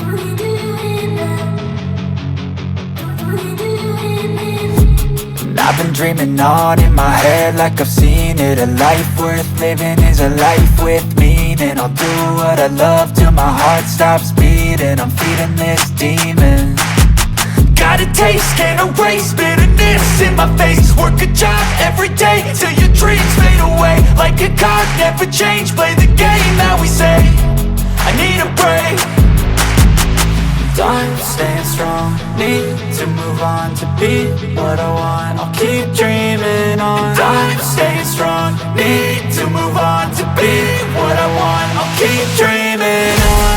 And I've been dreaming on in my head like I've seen it. A life worth living is a life with meaning. I'll do what I love till my heart stops beating. I'm feeding this demon. Got a taste, can't erase bitterness in my face. Work a job every day till your dreams fade away. Like a card, never change, play the game that we say. I need a break. I'm staying strong, need to move on to be what I want. I'll keep dreaming on. I'm staying strong, need to move on to be what I want. I'll keep dreaming on.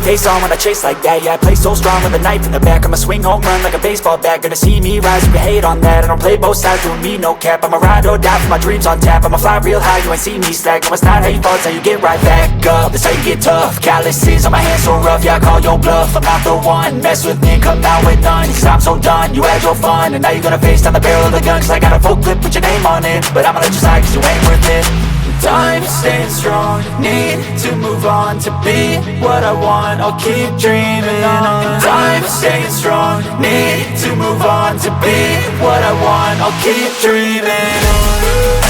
Face on when I chase like that. Yeah, I play so strong with a knife in the back. I'ma swing home run like a baseball bat. Gonna see me rise, you can hate on that. I don't play both sides, doing me no cap. I'ma ride or die for my dreams on tap. I'ma fly real high, you ain't see me slack. No, it's not how you fall, it's how you get right back up. That's how you get tough. Calluses on my hands so rough, yeah, I call your bluff. I'm not the one, mess with me, come out with none. Cause I'm so done, you had your fun. And now you're gonna face down the barrel of the gun. Cause I got a full clip, put your name on it. But I'ma let you slide cause you ain't worth it. I'm staying strong, need to move on to be what I want. I'll keep dreaming on. I'm staying strong, need to move on to be what I want. I'll keep dreaming on.